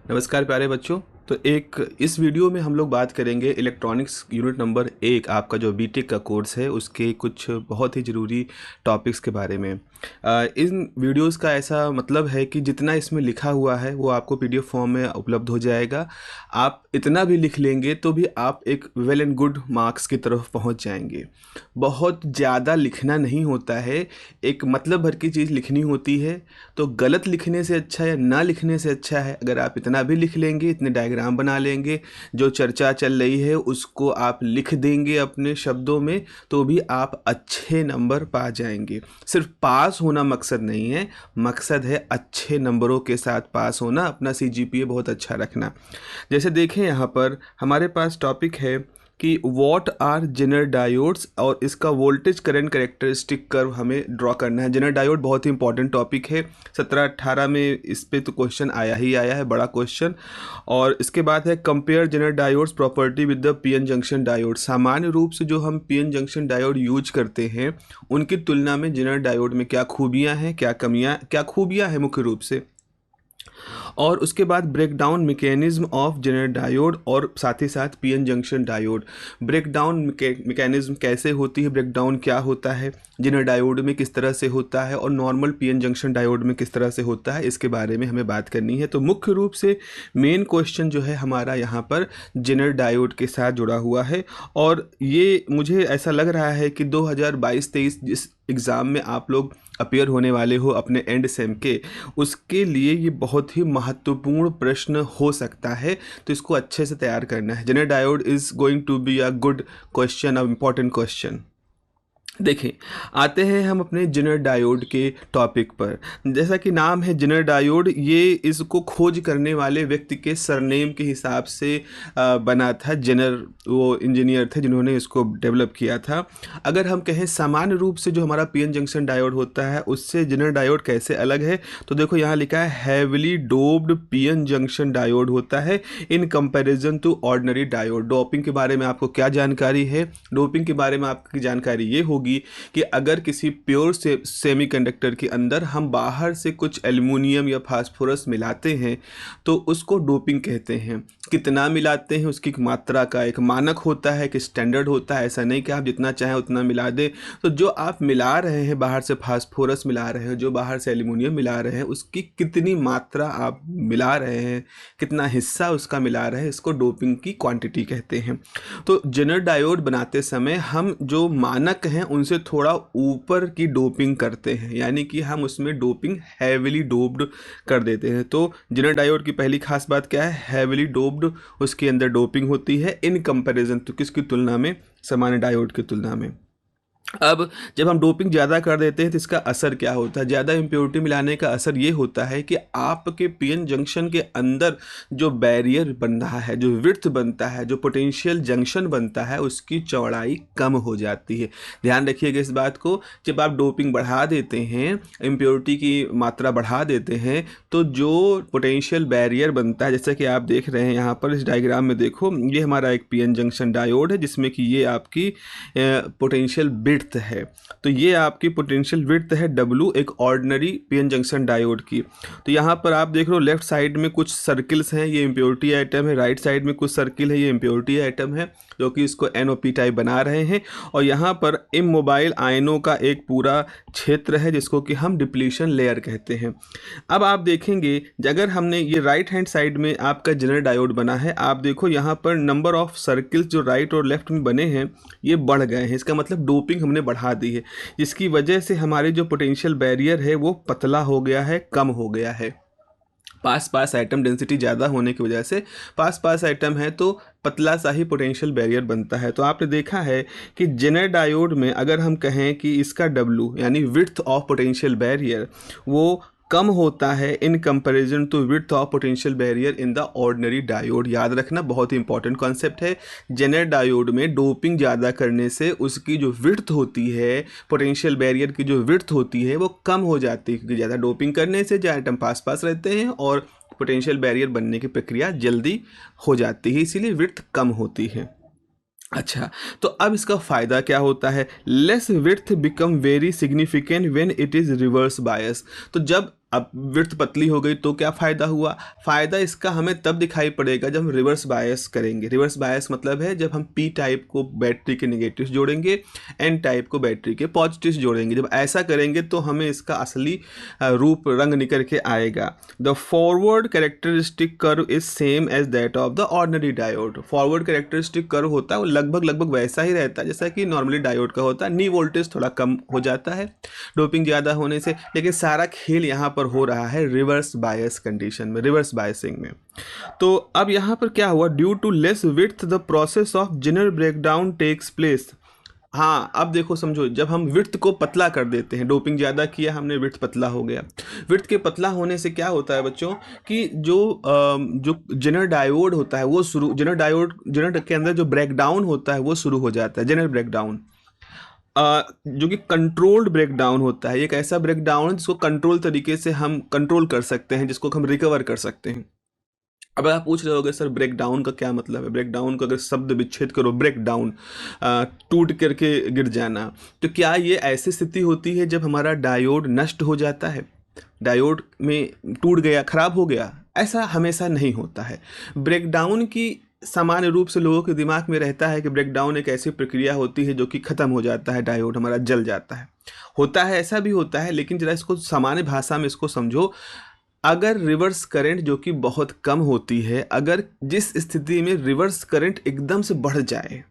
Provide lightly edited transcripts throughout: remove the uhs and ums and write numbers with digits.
नमस्कार प्यारे बच्चों। तो एक इस वीडियो में हम लोग बात करेंगे इलेक्ट्रॉनिक्स यूनिट नंबर 1 आपका जो बीटेक का कोर्स है उसके कुछ बहुत ही ज़रूरी टॉपिक्स के बारे में। इन वीडियोस का ऐसा मतलब है कि जितना इसमें लिखा हुआ है वो आपको पीडीएफ फॉर्म में उपलब्ध हो जाएगा। आप इतना भी लिख लेंगे तो भी आप एक वेल एंड गुड मार्क्स की तरफ पहुंच जाएंगे। बहुत ज़्यादा लिखना नहीं होता है, एक मतलब भर की चीज़ लिखनी होती है। तो गलत लिखने से अच्छा या ना लिखने से अच्छा है अगर आप इतना भी लिख लेंगे, इतने डायग्राम बना लेंगे, जो चर्चा चल रही है उसको आप लिख देंगे अपने शब्दों में, तो भी आप अच्छे नंबर पा जाएंगे। सिर्फ पास होना मकसद नहीं है, मकसद है अच्छे नंबरों के साथ पास होना, अपना सीजीपीए बहुत अच्छा रखना। जैसे देखें यहाँ पर हमारे पास टॉपिक है कि व्हाट आर जेनर डायोड्स और इसका वोल्टेज करंट कैरेक्टरिस्टिक कर्व हमें ड्रॉ करना है। जेनर डायोड बहुत ही इंपॉर्टेंट टॉपिक है, 17-18 में इस पे तो क्वेश्चन आया ही आया है, बड़ा क्वेश्चन। और इसके बाद है compare zener diodes property with the PN junction diode. सामान्य रूप से जो हम पीएन जंक्शन डायोड यूज करते हैं उनकी तुलना में जेनर डायोड में क्या खूबियाँ हैं, क्या खूबियाँ हैं मुख्य रूप से। और उसके बाद break down mechanism of zener diode और साथ ही साथ PN junction diode. Break down mechanism कैसे होती है, ब्रेक डाउन क्या होता है, जेनर डायोड में किस तरह से होता है और नॉर्मल पीएन जंक्शन डायोड में किस तरह से होता है, इसके बारे में हमें बात करनी है। तो मुख्य रूप से मेन क्वेश्चन जो है हमारा यहाँ पर जेनर डायोड के साथ जुड़ा हुआ है। और ये मुझे ऐसा लग रहा है कि 2022-23 जिस एग्ज़ाम में आप लोग अपियर होने वाले हो अपने एंड सेम के, उसके लिए ये बहुत ही महत्वपूर्ण प्रश्न हो सकता है। तो इसको अच्छे से तैयार करना है। Zener diode is going to be a good question, a important question. देखिए, आते हैं हम अपने जेनर डायोड के टॉपिक पर। जैसा कि नाम है जेनर डायोड, ये इसको खोज करने वाले व्यक्ति के सरनेम के हिसाब से बना था। जेनर वो इंजीनियर थे जिन्होंने इसको डेवलप किया था। अगर हम कहें सामान्य रूप से जो हमारा पीएन जंक्शन डायोड होता है उससे जेनर डायोड कैसे अलग है, तो देखो यहाँ लिखा है heavily doped PN junction diode होता है in comparison to ordinary diode. Doping के बारे में आपको क्या जानकारी है? डोपिंग के बारे में आपकी जानकारी ये होगी कि अगर किसी प्योर से सेमीकंडक्टर के अंदर हम बाहर से कुछ एल्युमिनियम या फास्फोरस मिलाते हैं तो उसको डोपिंग कहते हैं। कितना मिलाते हैं उसकी मात्रा का एक मानक होता है, कि स्टैंडर्ड होता है। ऐसा नहीं कि आप जितना चाहें उतना मिला दें। तो जो आप मिला रहे हैं, बाहर से फास्फोरस मिला रहे हैं, जो बाहर से एल्युमिनियम मिला रहे हैं, उसकी कितनी मात्रा आप मिला रहे हैं, कितना हिस्सा उसका मिला रहे हैं, इसको डोपिंग की क्वांटिटी कहते हैं। तो जेनर डायोड बनाते समय हम जो मानक हैं उनसे थोड़ा ऊपर की डोपिंग करते हैं, यानी कि हम उसमें डोपिंग हैविली डोप्ड कर देते हैं। तो जेनर डायोड की पहली खास बात क्या है? हैविली डोप्ड, उसके अंदर डोपिंग होती है इन कंपैरिजन, तो किसकी तुलना में? सामान्य डायोड की तुलना में। अब जब हम डोपिंग ज़्यादा कर देते हैं तो इसका असर क्या होता है? ज़्यादा इम्प्योरिटी मिलाने का असर ये होता है कि आपके पीएन जंक्शन के अंदर जो बैरियर बन रहा है, जो विड्थ बनता है, जो पोटेंशियल जंक्शन बनता है, उसकी चौड़ाई कम हो जाती है। ध्यान रखिएगा इस बात को। जब आप डोपिंग बढ़ा देते हैं, इम्प्योरिटी की मात्रा बढ़ा देते हैं, तो जो पोटेंशियल बैरियर बनता है, जैसा कि आप देख रहे हैं यहाँ पर इस डायग्राम में, देखो ये हमारा एक पीएन जंक्शन डायोड है जिसमें कि ये आपकी पोटेंशियल विड्थ है। तो ये आपकी पोटेंशियल विड्थ है W, एक ऑर्डिनरी पीएन जंक्शन डायोड की। तो यहाँ पर आप देख रहे हो लेफ्ट साइड में कुछ सर्किल्स हैं, ये इम्प्योरिटी आइटम है। राइट साइड में कुछ सर्किल है, ये इम्प्योरिटी आइटम है, जो कि इसको NO-P टाइप बना रहे हैं। और यहाँ पर इमोबाइल आयनों का एक पूरा क्षेत्र है जिसको कि हम डिप्लीशन लेयर कहते हैं। अब आप देखेंगे अगर हमने ये राइट हैंड साइड में आपका जेनर डायोड बना है, आप देखो यहाँ पर नंबर ऑफ सर्किल्स जो राइट और लेफ्ट में बने हैं ये बढ़ गए हैं। इसका मतलब डोपिंग हमने बढ़ा दी है, जिसकी वजह से हमारी जो पोटेंशियल बैरियर है वो पतला हो गया है, कम हो गया है। पास पास आइटम डेंसिटी ज़्यादा होने की वजह से पास पास आइटम है तो पतला सा ही पोटेंशियल बैरियर बनता है। तो आपने देखा है कि जेनर डायोड में अगर हम कहें कि इसका W यानी विड्थ ऑफ पोटेंशियल बैरियर वो कम होता है in comparison to width of potential barrier in the ordinary diode. याद रखना, बहुत ही इंपॉर्टेंट कॉन्सेप्ट है। जेनर डायोड में डोपिंग ज़्यादा करने से उसकी जो विड्थ होती है, पोटेंशियल बैरियर की जो विड्थ होती है वो कम हो जाती है, क्योंकि ज़्यादा डोपिंग करने से जो आइटम पास पास रहते हैं और पोटेंशियल बैरियर बनने की प्रक्रिया जल्दी हो जाती है, इसीलिए विड्थ कम होती है। अच्छा, तो अब इसका फ़ायदा क्या होता है? Less width become very significant when it is reverse bias. तो जब अब विड्थ पतली हो गई तो क्या फ़ायदा हुआ? फ़ायदा इसका हमें तब दिखाई पड़ेगा जब हम रिवर्स बायस करेंगे। रिवर्स बायस मतलब है जब हम पी टाइप को बैटरी के नेगेटिव जोड़ेंगे, एन टाइप को बैटरी के पॉजिटिव जोड़ेंगे। जब ऐसा करेंगे तो हमें इसका असली रूप रंग निकल के आएगा। The forward characteristic curve is same as that of the ordinary diode. Forward characteristic curve होता है वो लगभग वैसा ही रहता है जैसा कि नॉर्मली डायोड का होता है। नी वोल्टेज थोड़ा कम हो जाता है डोपिंग ज़्यादा होने से, लेकिन सारा खेल यहाँ पर हो रहा है रिवर्स बायस कंडीशन में, रिवर्स बायसिंग में। तो अब यहाँ पर क्या हुआ? Due to less width the process of zener breakdown takes place. हाँ, अब देखो समझो, जब हम विड्थ को पतला कर देते हैं, डोपिंग ज़्यादा किया हमने, विड्थ पतला हो गया। विड्थ के पतला होने से क्या होता है बच्चों कि जो जेनर डायोड होता है वो जेनर के अंदर जो ब्रेकडाउन होता है वो शुरू हो जाता है, जेनर ब्रेकडाउन, जो कि कंट्रोल्ड ब्रेकडाउन होता है। एक ऐसा ब्रेकडाउन जिसको कंट्रोल तरीके से हम कंट्रोल कर सकते हैं, जिसको हम रिकवर कर सकते हैं। अब आप पूछ रहे होगे सर ब्रेक डाउन का क्या मतलब है? ब्रेक डाउन का अगर शब्द विच्छेद करो, ब्रेक डाउन, टूट करके गिर जाना, तो क्या ये ऐसी स्थिति होती है जब हमारा डायोड नष्ट हो जाता है, डायोड में टूट गया, खराब हो गया? ऐसा हमेशा नहीं होता है। ब्रेक डाउन की सामान्य रूप से लोगों के दिमाग में रहता है कि ब्रेक डाउन एक ऐसी प्रक्रिया होती है जो कि ख़त्म हो जाता है, डायोड हमारा जल जाता है। होता है, ऐसा भी होता है, लेकिन जरा इसको सामान्य भाषा में इसको समझो। अगर रिवर्स करंट जो कि बहुत कम होती है, अगर जिस स्थिति में रिवर्स करंट एकदम से बढ़ जाए,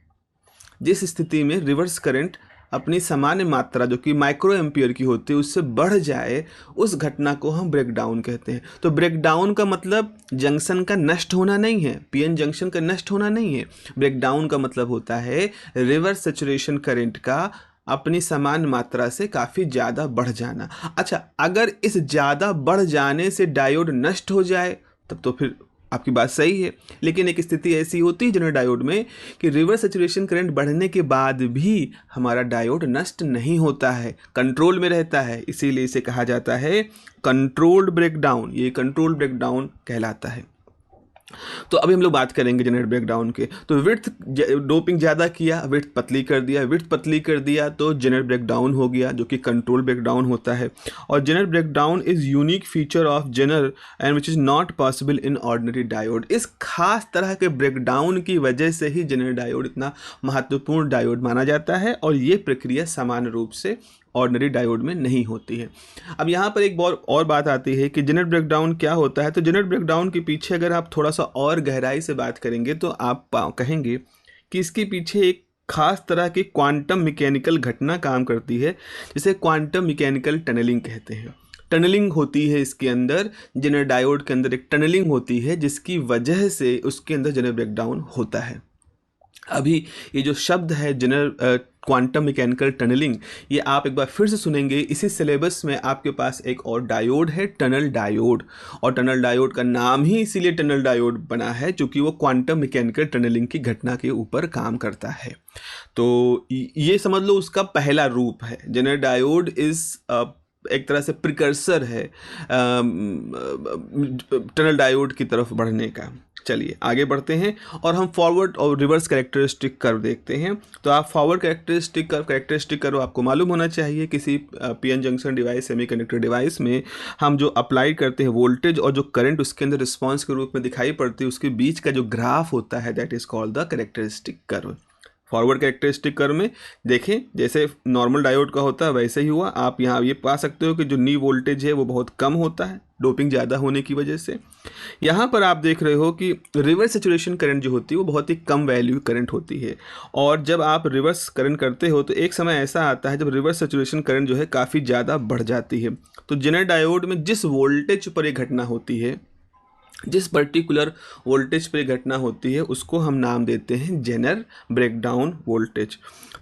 जिस स्थिति में रिवर्स करंट अपनी सामान्य मात्रा जो कि माइक्रो एम्पियर की होती है उससे बढ़ जाए, उस घटना को हम ब्रेकडाउन कहते हैं। तो ब्रेकडाउन का मतलब जंक्शन का नष्ट होना नहीं है, पीएन जंक्शन का नष्ट होना नहीं है। ब्रेकडाउन का मतलब होता है रिवर्स सैचुरेशन करंट का अपनी समान मात्रा से काफ़ी ज़्यादा बढ़ जाना। अच्छा, अगर इस ज़्यादा बढ़ जाने से डायोड नष्ट हो जाए तब तो फिर आपकी बात सही है, लेकिन एक स्थिति ऐसी होती है जनरल डायोड में कि रिवर्स सैचुरेशन करंट बढ़ने के बाद भी हमारा डायोड नष्ट नहीं होता है, कंट्रोल में रहता है। इसीलिए इसे कहा जाता है कंट्रोल्ड ब्रेकडाउन। ये कंट्रोल्ड ब्रेकडाउन कहलाता है। तो अभी हम लोग बात करेंगे जनरेट ब्रेकडाउन के। तो विड्थ डोपिंग ज़्यादा किया, विड्थ पतली कर दिया, विड्थ पतली कर दिया तो जनरेट ब्रेकडाउन हो गया, जो कि कंट्रोल ब्रेकडाउन होता है। और generate breakdown is unique feature of zener and which is not possible in ordinary diode. इस खास तरह के ब्रेकडाउन की वजह से ही जेनर डायोड इतना महत्वपूर्ण डायोड माना जाता है, और ये प्रक्रिया सामान्य रूप से ऑर्डिनरी डायोड में नहीं होती है। अब यहाँ पर एक और बात आती है कि जेनर ब्रेकडाउन क्या होता है। तो जेनर ब्रेकडाउन के पीछे अगर आप थोड़ा सा और गहराई से बात करेंगे तो आप कहेंगे कि इसके पीछे एक खास तरह की क्वांटम मैकेनिकल घटना काम करती है, जिसे क्वांटम मैकेनिकल टनलिंग कहते हैं। टनलिंग होती है इसके अंदर, जेनर डायोड के अंदर एक टनलिंग होती है जिसकी वजह से उसके अंदर जेनर ब्रेकडाउन होता है। अभी ये जो शब्द है जेनर क्वांटम मैकेनिकल टनलिंग, ये आप एक बार फिर से सुनेंगे। इसी सिलेबस में आपके पास एक और डायोड है, टनल डायोड, और टनल डायोड का नाम ही इसीलिए टनल डायोड बना है क्योंकि वो क्वांटम मैकेनिकल टनलिंग की घटना के ऊपर काम करता है। तो ये समझ लो उसका पहला रूप है। जेनर डायोड इस एक तरह से प्रिकर्सर है टनल डायोड की तरफ बढ़ने का। चलिए आगे बढ़ते हैं और हम फॉरवर्ड और रिवर्स कैरेक्टरिस्टिक कर्व देखते हैं। तो आप फॉरवर्ड कैरेक्टरिस्टिक कर्व आपको मालूम होना चाहिए। किसी PN junction device, semiconductor device में हम जो अप्लाई करते हैं वोल्टेज और जो करंट उसके अंदर रिस्पॉन्स के रूप में दिखाई पड़ती है, उसके बीच का जो ग्राफ होता है that is called the characteristic curve. Forward characteristic curve में देखें जैसे नॉर्मल डायोड का होता है वैसे ही हुआ। आप यहाँ ये पा सकते हो कि जो नी वोल्टेज है वो बहुत कम होता है डोपिंग ज़्यादा होने की वजह से। यहाँ पर आप देख रहे हो कि रिवर्स सैचुरेशन करंट जो होती है वो बहुत ही कम वैल्यू करंट होती है, और जब आप रिवर्स करंट करते हो तो एक समय ऐसा आता है जब रिवर्स सैचुरेशन करंट जो है काफ़ी ज़्यादा बढ़ जाती है। तो जेनर डायोड में जिस वोल्टेज पर एक घटना होती है, जिस पर्टिकुलर वोल्टेज पर घटना होती है, उसको हम नाम देते हैं जेनर ब्रेकडाउन वोल्टेज।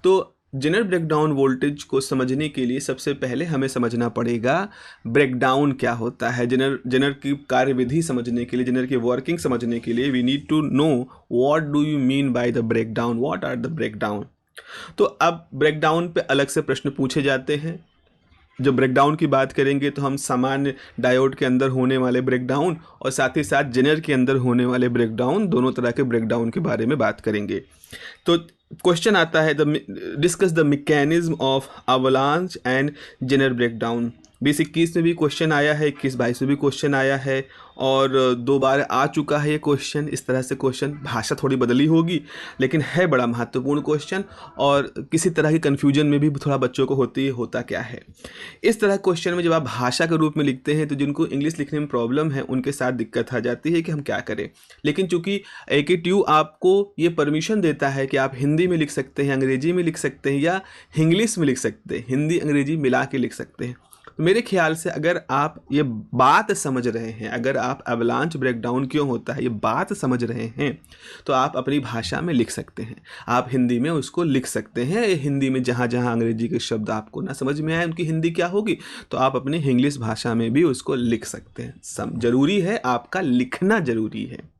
तो जेनर ब्रेकडाउन वोल्टेज को समझने के लिए सबसे पहले हमें समझना पड़ेगा ब्रेकडाउन क्या होता है। जेनर की कार्यविधि समझने के लिए, जेनर की वर्किंग समझने के लिए we need to know what do you mean by the breakdown, what are the breakdown. तो अब ब्रेकडाउन पे अलग से प्रश्न पूछे जाते हैं। जब ब्रेकडाउन की बात करेंगे तो हम सामान्य डायोड के अंदर होने वाले ब्रेकडाउन और साथ ही साथ जेनर के अंदर होने वाले ब्रेकडाउन, दोनों तरह के ब्रेकडाउन के बारे में बात करेंगे। तो क्वेश्चन आता है discuss the mechanism of avalanche and Zener breakdown. 2021 में भी क्वेश्चन आया है, 21-22 में भी क्वेश्चन आया है और 2 बार आ चुका है ये क्वेश्चन। इस तरह से क्वेश्चन, भाषा थोड़ी बदली होगी लेकिन है बड़ा महत्वपूर्ण क्वेश्चन, और किसी तरह की कन्फ्यूजन में भी थोड़ा बच्चों को होती है होता क्या है। इस तरह क्वेश्चन में जब आप भाषा के रूप में लिखते हैं तो जिनको इंग्लिश लिखने में प्रॉब्लम है उनके साथ दिक्कत आ जाती है कि हम क्या करें। लेकिन चूंकि AKTU आपको ये परमिशन देता है कि आप हिंदी में लिख सकते हैं, अंग्रेजी में लिख सकते हैं या इंग्लिश में लिख सकते हैं, हिंदी अंग्रेजी मिला के लिख सकते हैं। तो मेरे ख्याल से अगर आप ये बात समझ रहे हैं, अगर आप अवलांच ब्रेकडाउन क्यों होता है ये बात समझ रहे हैं, तो आप अपनी भाषा में लिख सकते हैं। आप हिंदी में उसको लिख सकते हैं। हिंदी में जहाँ जहाँ अंग्रेजी के शब्द आपको ना समझ में आए उनकी हिंदी क्या होगी, तो आप अपनी इंग्लिश भाषा में भी उसको लिख सकते हैं। जरूरी है, आपका लिखना जरूरी है।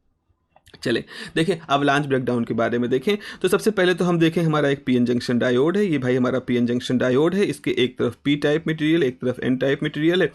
चले देखें अवलांच ब्रेकडाउन के बारे में देखें तो सबसे पहले तो हम देखें हमारा एक पीएन जंक्शन डायोड है। ये भाई हमारा पीएन जंक्शन डायोड है। इसके एक तरफ पी टाइप मटेरियल, एक तरफ एन टाइप मटेरियल है।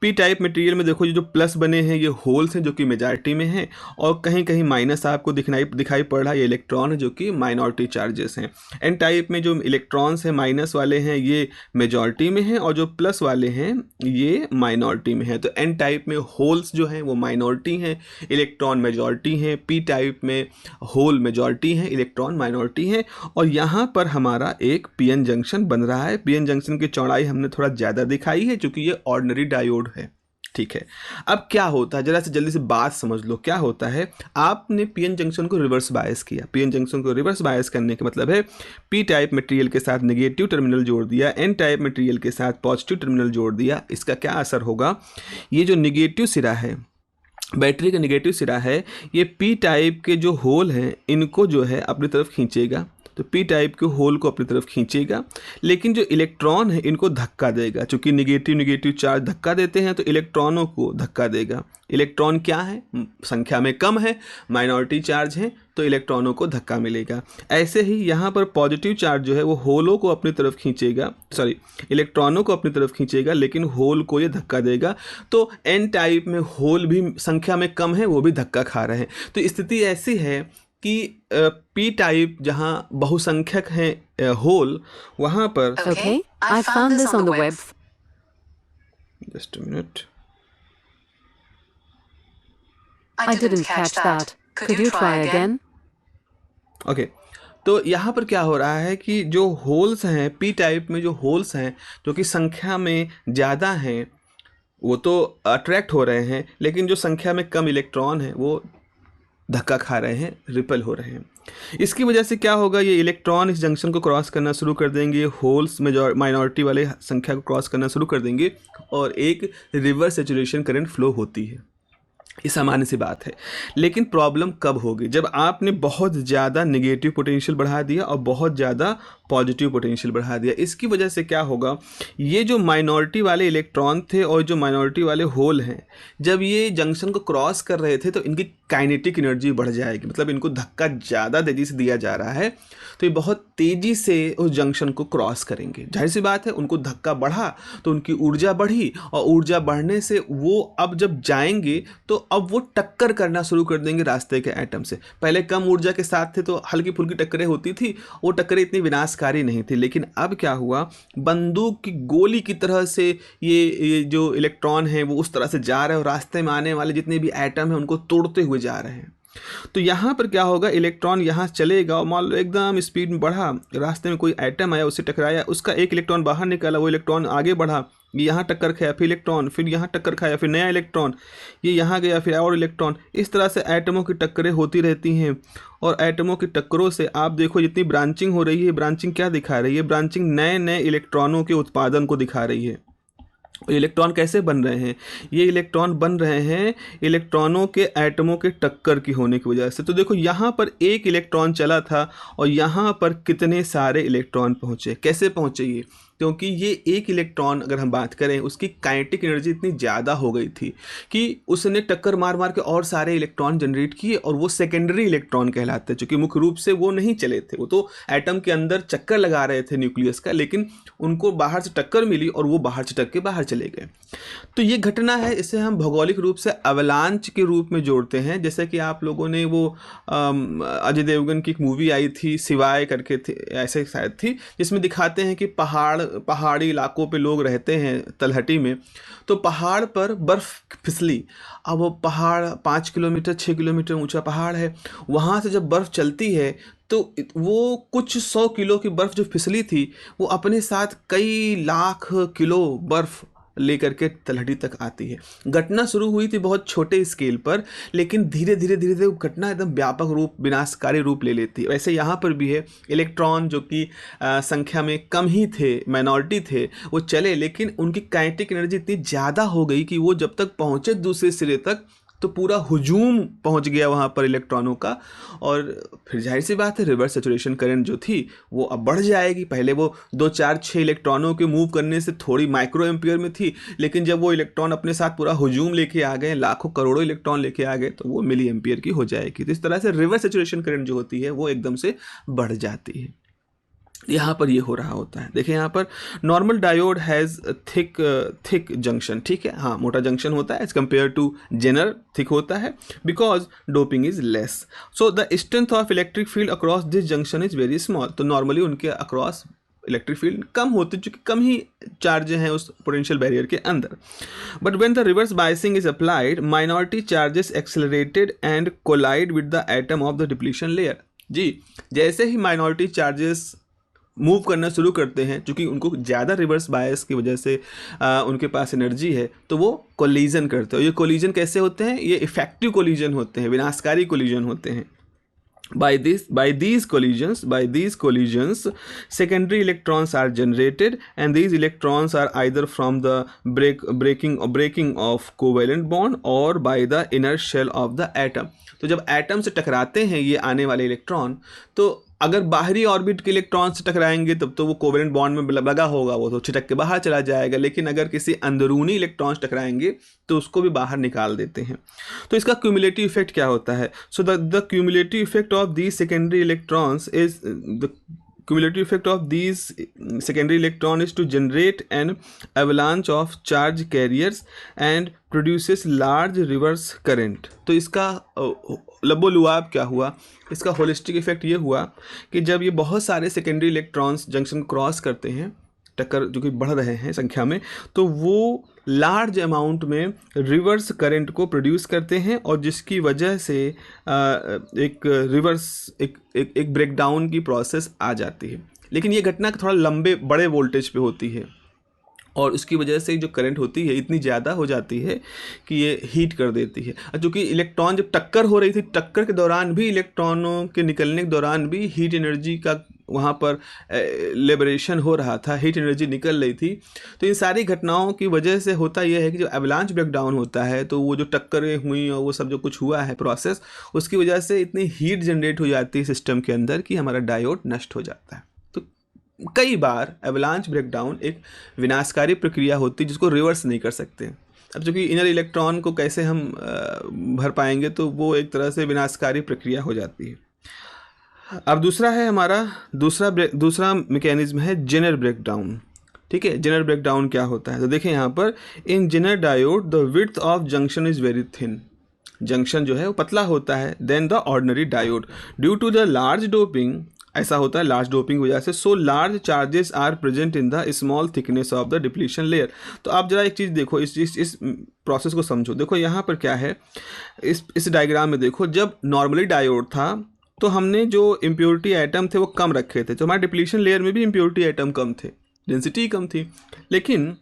पी टाइप मटेरियल में देखो ये जो प्लस बने हैं ये होल्स हैं जो कि मेजॉरिटी में हैं, और कहीं कहीं माइनस आपको दिखाई पड़ रहा है, ये इलेक्ट्रॉन है जो कि माइनॉरिटी चार्जेस हैं। एन टाइप में जो इलेक्ट्रॉन्स हैं माइनस वाले हैं ये मेजॉरिटी में हैं, और जो प्लस वाले हैं ये माइनॉरिटी में हैं। तो एन टाइप में होल्स जो हैं वो माइनॉरिटी हैं, इलेक्ट्रॉन मेजॉरिटी हैं। पी टाइप में होल मेजॉरिटी है, इलेक्ट्रॉन माइनॉरिटी है। और यहाँ पर हमारा एक पीएन जंक्शन बन रहा है। पीएन जंक्शन की चौड़ाई हमने थोड़ा ज़्यादा दिखाई है क्योंकि ये ऑर्डिनरी डायोड है। ठीक है, अब क्या होता है जरा से जल्दी से बात समझ लो। क्या होता है, आपने पीएन जंक्शन को रिवर्स बायस किया। पीएन जंक्शन को रिवर्स बायस करने का मतलब है पी टाइप मटेरियल के साथ नेगेटिव टर्मिनल जोड़ दिया, एन टाइप मटेरियल के साथ पॉजिटिव टर्मिनल जोड़ दिया। इसका क्या असर होगा, ये जो नेगेटिव सिरा है, बैटरी का नेगेटिव सिरा है, ये पी टाइप के जो होल हैं इनको जो है अपनी तरफ खींचेगा। तो पी टाइप के होल को अपनी तरफ खींचेगा, लेकिन जो इलेक्ट्रॉन है इनको धक्का देगा। चूंकि नेगेटिव चार्ज धक्का देते हैं तो इलेक्ट्रॉनों को धक्का देगा। इलेक्ट्रॉन क्या है, संख्या में कम है, माइनॉरिटी चार्ज है, तो इलेक्ट्रॉनों को धक्का मिलेगा। ऐसे ही यहाँ पर पॉजिटिव चार्ज जो है वो होलों को अपनी तरफ खींचेगा, इलेक्ट्रॉनों को अपनी तरफ खींचेगा, लेकिन होल को ये धक्का देगा। तो एन टाइप में होल भी संख्या में कम है, वो भी धक्का खा रहे हैं। तो स्थिति ऐसी है कि पी टाइप जहाँ बहुसंख्यक हैं होल, वहाँ पर Okay, I found this on the web. Just a minute, I didn't catch that. Could you try again? Okay. तो यहाँ पर क्या हो रहा है कि जो होल्स हैं पी टाइप में, जो होल्स हैं जो कि संख्या में ज़्यादा हैं वो तो अट्रैक्ट हो रहे हैं, लेकिन जो संख्या में कम इलेक्ट्रॉन हैं वो धक्का खा रहे हैं, रिपल हो रहे हैं। इसकी वजह से क्या होगा, ये इलेक्ट्रॉन इस जंक्शन को क्रॉस करना शुरू कर देंगे, होल्स माइनॉरिटी वाले संख्या को क्रॉस करना शुरू कर देंगे और एक रिवर्स सैचुरेशन करंट फ्लो होती है। ये सामान्य सी बात है। लेकिन प्रॉब्लम कब होगी, जब आपने बहुत ज़्यादा नेगेटिव पोटेंशियल बढ़ा दिया और बहुत ज़्यादा पॉजिटिव पोटेंशियल बढ़ा दिया। इसकी वजह से क्या होगा, ये जो माइनॉरिटी वाले इलेक्ट्रॉन थे और जो माइनॉरिटी वाले होल हैं, जब ये जंक्शन को क्रॉस कर रहे थे तो इनकी काइनेटिक एनर्जी बढ़ जाएगी। मतलब इनको धक्का ज़्यादा तेज़ी से दिया जा रहा है तो ये बहुत तेज़ी से उस जंक्शन को क्रॉस करेंगे। जाहिर सी बात है, उनको धक्का बढ़ा तो उनकी ऊर्जा बढ़ी, और ऊर्जा बढ़ने से वो अब जब जाएंगे तो अब वो टक्कर करना शुरू कर देंगे रास्ते के एटम से। पहले कम ऊर्जा के साथ थे तो हल्की फुल्की टक्करें होती थी, वो टक्करें इतनी विनाशकारी नहीं थी। लेकिन अब क्या हुआ, बंदूक की गोली की तरह से ये जो इलेक्ट्रॉन है वो उस तरह से जा रहे हैं और रास्ते में आने वाले जितने भी एटम हैं उनको तोड़ते हुए जा रहे हैं। तो यहाँ पर क्या होगा, इलेक्ट्रॉन यहाँ चलेगा और मान लो एकदम स्पीड में बढ़ा, रास्ते में कोई एटम आया उससे टकराया, उसका एक इलेक्ट्रॉन बाहर निकाला, वो इलेक्ट्रॉन आगे बढ़ा, ये यहाँ टक्कर खाया, फिर इलेक्ट्रॉन, फिर यहाँ टक्कर खाया, फिर नया इलेक्ट्रॉन, ये यहाँ गया, फिर और इलेक्ट्रॉन। इस तरह से एटमों की टक्करें होती रहती हैं। और एटमों की टक्करों से आप देखो जितनी ब्रांचिंग हो रही है, ब्रांचिंग क्या दिखा रही है, ब्रांचिंग नए नए इलेक्ट्रॉनों के उत्पादन को दिखा रही है। इलेक्ट्रॉन कैसे बन रहे हैं, ये इलेक्ट्रॉन बन रहे हैं इलेक्ट्रॉनों के एटमों के टक्कर की होने की वजह से। तो देखो यहाँ पर एक इलेक्ट्रॉन चला था और यहाँ पर कितने सारे इलेक्ट्रॉन पहुँचे। कैसे पहुँचे ये, क्योंकि ये एक इलेक्ट्रॉन अगर हम बात करें उसकी काइनेटिक एनर्जी इतनी ज़्यादा हो गई थी कि उसने टक्कर मार मार के और सारे इलेक्ट्रॉन जनरेट किए, और वो सेकेंडरी इलेक्ट्रॉन कहलाते हैं, क्योंकि मुख्य रूप से वो नहीं चले थे, वो तो एटम के अंदर चक्कर लगा रहे थे न्यूक्लियस का, लेकिन उनको बाहर से टक्कर मिली और वो बाहर चटक के बाहर चले गए। तो ये घटना है, इसे हम भौगोलिक रूप से अवलांच के रूप में जोड़ते हैं। जैसे कि आप लोगों ने वो अजय देवगन की एक मूवी आई थी शिवाय करके थी, ऐसे शायद थी, जिसमें दिखाते हैं कि पहाड़ पहाड़ी इलाकों पे लोग रहते हैं तलहटी में, तो पहाड़ पर बर्फ़ फिसली। अब वो पहाड़ 5 किलोमीटर 6 किलोमीटर ऊंचा पहाड़ है, वहाँ से जब बर्फ़ चलती है तो वो कुछ 100 किलो की बर्फ़ जो फिसली थी वो अपने साथ कई लाख किलो बर्फ़ लेकर के तलहटी तक आती है। घटना शुरू हुई थी बहुत छोटे स्केल पर, लेकिन धीरे धीरे धीरे धीरे वो घटना एकदम व्यापक रूप, विनाशकारी रूप ले लेती है। वैसे यहाँ पर भी है, इलेक्ट्रॉन जो कि संख्या में कम ही थे, माइनॉरिटी थे, वो चले, लेकिन उनकी काइनेटिक एनर्जी इतनी ज़्यादा हो गई कि वो जब तक पहुँचे दूसरे सिरे तक तो पूरा हुजूम पहुंच गया वहाँ पर इलेक्ट्रॉनों का। और फिर जाहिर सी बात है, रिवर्स सैचुरेशन करंट जो थी वो अब बढ़ जाएगी। पहले वो 2 4 6 इलेक्ट्रॉनों के मूव करने से थोड़ी माइक्रो एम्पियर में थी, लेकिन जब वो इलेक्ट्रॉन अपने साथ पूरा हुजूम लेके आ गए, लाखों करोड़ों इलेक्ट्रॉन लेके आ गए, तो वो मिली एम्पियर की हो जाएगी। तो इस तरह से रिवर्स सैचुरेशन करंट जो होती है वो एकदम से बढ़ जाती है। यहाँ पर ये हो रहा होता है। देखिए यहाँ पर normal diode has thick junction, ठीक है, हाँ मोटा जंक्शन होता है as compare to zener thick होता है, because doping is less, so the strength of electric field across this junction is very small. तो नॉर्मली उनके अक्रॉस इलेक्ट्रिक फील्ड कम होती, चूँकि कम ही चार्ज हैं उस पोटेंशियल बैरियर के अंदर। But when the reverse biasing is applied, minority charges accelerated and collide with the atom of the depletion layer. जी, जैसे ही माइनॉरिटी चार्जेस मूव करना शुरू करते हैं, क्योंकि उनको ज़्यादा रिवर्स बायस की वजह से उनके पास एनर्जी है, तो वो कोलिजन करते हैं। ये कोलिजन कैसे होते हैं? ये इफेक्टिव कोलिजन होते हैं, विनाशकारी कोलिजन होते हैं। By these collisions, secondary electrons are generated, and these electrons are either from the breaking of covalent bond or by the inner shell of the atom. तो जब एटम से टकराते हैं ये आने वाले इलेक्ट्रॉन, तो अगर बाहरी ऑर्बिट के इलेक्ट्रॉन से टकराएंगे तब तो वो कोवेलेंट बॉन्ड में लगा होगा, वो तो छिटक के बाहर चला जाएगा। लेकिन अगर किसी अंदरूनी इलेक्ट्रॉन से टकराएंगे तो उसको भी बाहर निकाल देते हैं। तो इसका क्यूमुलेटिव इफेक्ट क्या होता है? So the cumulative effect of these secondary electrons is the cumulative effect of these secondary electron is to generate an avalanche of charge carriers and produces large reverse current. तो इसका लबोलुआब क्या हुआ? इसका holistic effect ये हुआ कि जब ये बहुत सारे सेकेंडरी इलेक्ट्रॉन्स जंक्शन क्रॉस करते हैं, टक्कर जो कि बढ़ रहे हैं संख्या में, तो वो लार्ज अमाउंट में रिवर्स करंट को प्रोड्यूस करते हैं, और जिसकी वजह से एक रिवर्स एक ब्रेकडाउन की प्रोसेस आ जाती है। लेकिन ये घटना थोड़ा लंबे बड़े वोल्टेज पे होती है, और उसकी वजह से जो करंट होती है इतनी ज़्यादा हो जाती है कि ये हीट कर देती है। क्योंकि इलेक्ट्रॉन जब टक्कर हो रही थी, टक्कर के दौरान भी, इलेक्ट्रॉनों के निकलने के दौरान भी हीट एनर्जी का वहाँ पर लिबरेशन हो रहा था, हीट एनर्जी निकल रही थी। तो इन सारी घटनाओं की वजह से होता यह है कि जो एवलांच ब्रेकडाउन होता है, तो वो जो टक्करें हुई और वो सब जो कुछ हुआ है प्रोसेस, उसकी वजह से इतनी हीट जनरेट हो जाती है सिस्टम के अंदर कि हमारा डायोड नष्ट हो जाता है। कई बार एवलांच ब्रेकडाउन एक विनाशकारी प्रक्रिया होती है जिसको रिवर्स नहीं कर सकते। अब चूँकि इनर इलेक्ट्रॉन को कैसे हम भर पाएंगे, तो वो एक तरह से विनाशकारी प्रक्रिया हो जाती है। अब दूसरा है हमारा दूसरा मैकेनिज्म है जेनर ब्रेकडाउन। ठीक है, जेनर ब्रेकडाउन क्या होता है? तो देखें यहाँ पर, in Zener diode the width of junction is very thin. Junction जो है वो पतला होता है then the ordinary diode due to the large doping. ऐसा होता है लार्ज डोपिंग की वजह से। So large charges are present in the small thickness of the depletion layer. तो आप जरा एक चीज़ देखो, इस प्रोसेस को समझो। देखो यहाँ पर क्या है, इस डायग्राम में देखो, जब नॉर्मली डायोड था तो हमने जो इम्प्योरिटी आइटम थे वो कम रखे थे, तो हमारे डिप्लीशन लेयर में भी इम्प्योरिटी आइटम कम थे, डेंसिटी कम थी, लेकिन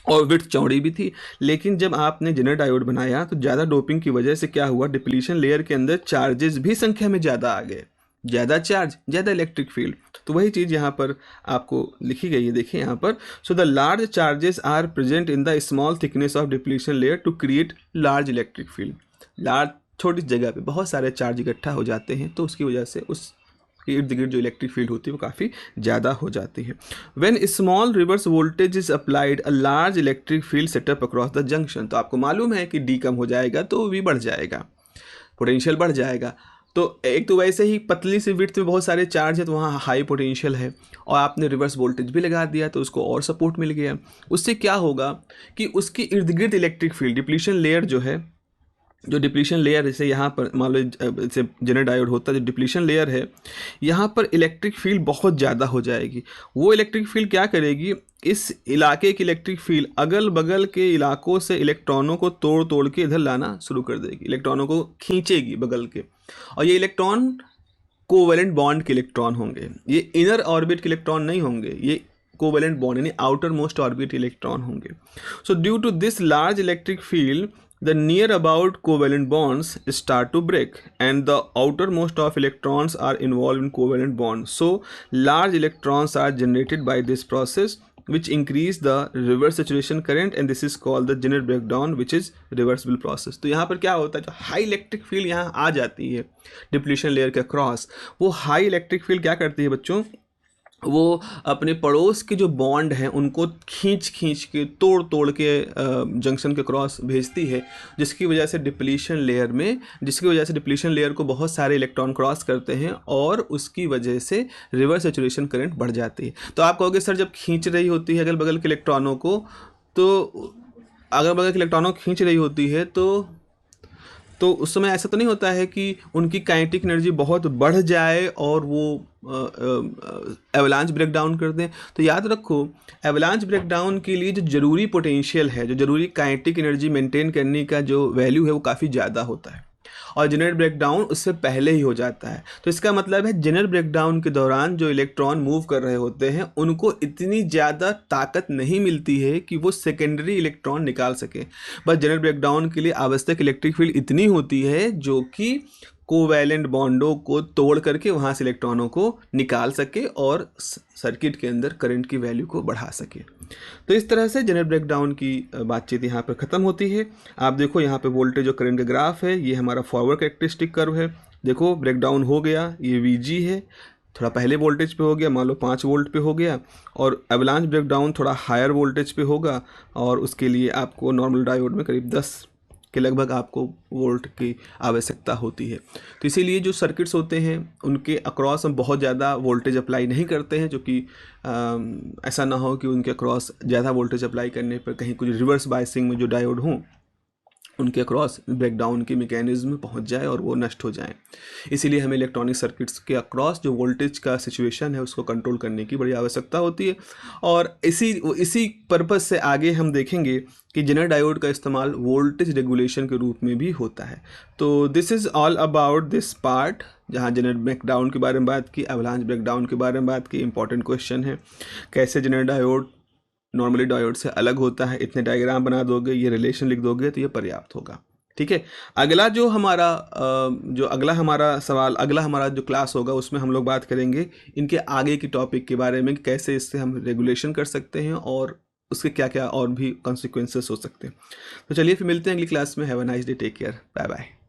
और विड्थ चौड़ी भी थी। लेकिन जब आपने जेनर डायोड बनाया तो ज़्यादा डोपिंग की वजह से क्या हुआ, डिप्लीशन लेयर के अंदर चार्जेस भी संख्या में ज़्यादा आ गए, ज़्यादा चार्ज, ज़्यादा इलेक्ट्रिक फील्ड। तो वही चीज़ यहाँ पर आपको लिखी गई है, देखिए यहाँ पर। So the large charges are present in the small thickness of depletion layer to create large electric field. Large छोटी जगह पे बहुत सारे चार्ज इकट्ठा हो जाते हैं, तो उसकी वजह से उस इर्द गिर्द जो इलेक्ट्रिक फील्ड होती है वो काफ़ी ज़्यादा हो जाती है। When small reverse voltage is applied a large electric field setup across the junction. तो आपको मालूम है कि डी कम हो जाएगा तो वी बढ़ जाएगा, पोटेंशियल बढ़ जाएगा। तो एक तो वैसे ही पतली सी विड्थ में बहुत सारे चार्ज है तो वहाँ हाई पोटेंशियल है, और आपने रिवर्स वोल्टेज भी लगा दिया तो उसको और सपोर्ट मिल गया। उससे क्या होगा कि उसके इर्द गिर्द इलेक्ट्रिक फील्ड, डिप्लीशन लेयर जो है जो डिप्लीशन लेयर, जैसे यहाँ पर मान लो जैसे जेनर डायोड होता है, जो डिप्लीशन लेयर है यहाँ पर इलेक्ट्रिक फील्ड बहुत ज़्यादा हो जाएगी। वो इलेक्ट्रिक फील्ड क्या करेगी, इस इलाके की इलेक्ट्रिक फील्ड अगल बगल के इलाकों से इलेक्ट्रॉनों को तोड़ तोड़ के इधर लाना शुरू कर देगी, इलेक्ट्रॉनों को खींचेगी बगल के। और ये इलेक्ट्रॉन कोवेलेंट बॉन्ड के इलेक्ट्रॉन होंगे, ये इनर ऑर्बिट के इलेक्ट्रॉन नहीं होंगे, ये कोवेलेंट बॉन्ड यानी आउटर मोस्ट ऑर्बिट इलेक्ट्रॉन होंगे। So due to this large electric field the near about covalent bonds start to break and the outermost of electrons are involved in covalent bonds. So large electrons are generated by this process which increase the reverse saturation current and this is called the Zener breakdown which is reversible process. तो यहाँ पर क्या होता है, जो high electric field यहाँ आ जाती है डिप्लीशन लेयर के क्रॉस, वो हाई इलेक्ट्रिक फील्ड क्या करती है बच्चों, वो अपने पड़ोस के जो बॉन्ड हैं उनको खींच खींच के तोड़ तोड़ के जंक्शन के क्रॉस भेजती है, जिसकी वजह से डिप्लीशन लेयर को बहुत सारे इलेक्ट्रॉन क्रॉस करते हैं और उसकी वजह से रिवर्स सैचुरेशन करंट बढ़ जाती है। तो आप कहोगे सर जब खींच रही होती है अगल बगल के इलेक्ट्रॉनों को, तो अगल बगल के इलेक्ट्रॉनों को खींच रही होती है तो उस समय ऐसा तो नहीं होता है कि उनकी काइनेटिक एनर्जी बहुत बढ़ जाए और वो एवलांच ब्रेकडाउन कर दें। तो याद रखो, एवलांच ब्रेकडाउन के लिए जो ज़रूरी पोटेंशियल है, जो ज़रूरी काइनेटिक एनर्जी मेंटेन करने का जो वैल्यू है वो काफ़ी ज़्यादा होता है और जेनर ब्रेकडाउन उससे पहले ही हो जाता है। तो इसका मतलब है जेनर ब्रेकडाउन के दौरान जो इलेक्ट्रॉन मूव कर रहे होते हैं उनको इतनी ज़्यादा ताकत नहीं मिलती है कि वो सेकेंडरी इलेक्ट्रॉन निकाल सके। बस जेनर ब्रेकडाउन के लिए आवश्यक इलेक्ट्रिक फील्ड इतनी होती है जो कि कोवैलेंट बॉन्डों को तोड़ करके वहाँ से इलेक्ट्रॉनों को निकाल सके और सर्किट के अंदर करंट की वैल्यू को बढ़ा सके। तो इस तरह से जेनर ब्रेकडाउन की बातचीत यहाँ पर ख़त्म होती है। आप देखो यहाँ पे वोल्टेज और करंट का ग्राफ है, ये हमारा फॉरवर्ड कैरेक्टरिस्टिक कर्व है। देखो ब्रेकडाउन हो गया, ये VG है, थोड़ा पहले वोल्टेज पे हो गया, मान लो 5 वोल्ट पे हो गया, और एवलांच ब्रेकडाउन थोड़ा हायर वोल्टेज पे होगा और उसके लिए आपको नॉर्मल डायोड में करीब 10 के लगभग आपको वोल्ट की आवश्यकता होती है। तो इसीलिए जो सर्किट्स होते हैं उनके अक्रॉस हम बहुत ज़्यादा वोल्टेज अप्लाई नहीं करते हैं, जो कि ऐसा ना हो कि उनके अक्रॉस ज़्यादा वोल्टेज अप्लाई करने पर कहीं कुछ रिवर्स बायसिंग में जो डायोड हों उनके अक्रॉस ब्रेकडाउन की मैकेनिज्म पहुंच जाए और वो नष्ट हो जाए। इसीलिए हमें इलेक्ट्रॉनिक सर्किट्स के अक्रॉस जो वोल्टेज का सिचुएशन है उसको कंट्रोल करने की बड़ी आवश्यकता होती है। और इसी पर्पज़ से आगे हम देखेंगे कि जेनर डायोड का इस्तेमाल वोल्टेज रेगुलेशन के रूप में भी होता है। तो this is all about this part, जहाँ जेनर ब्रेकडाउन के बारे में बात की, एवलांच ब्रेकडाउन के बारे में बात की। इंपॉर्टेंट क्वेश्चन है, कैसे जेनर डायोड नॉर्मली डायोड से अलग होता है। इतने डायग्राम बना दोगे, ये रिलेशन लिख दोगे तो ये पर्याप्त होगा। ठीक है, अगला हमारा जो क्लास होगा उसमें हम लोग बात करेंगे इनके आगे की टॉपिक के बारे में, कैसे इससे हम रेगुलेशन कर सकते हैं और उसके क्या क्या और भी कॉन्सिक्वेंसेस हो सकते हैं। तो चलिए फिर मिलते हैं अगली क्लास में। Have a nice day, take care, bye bye.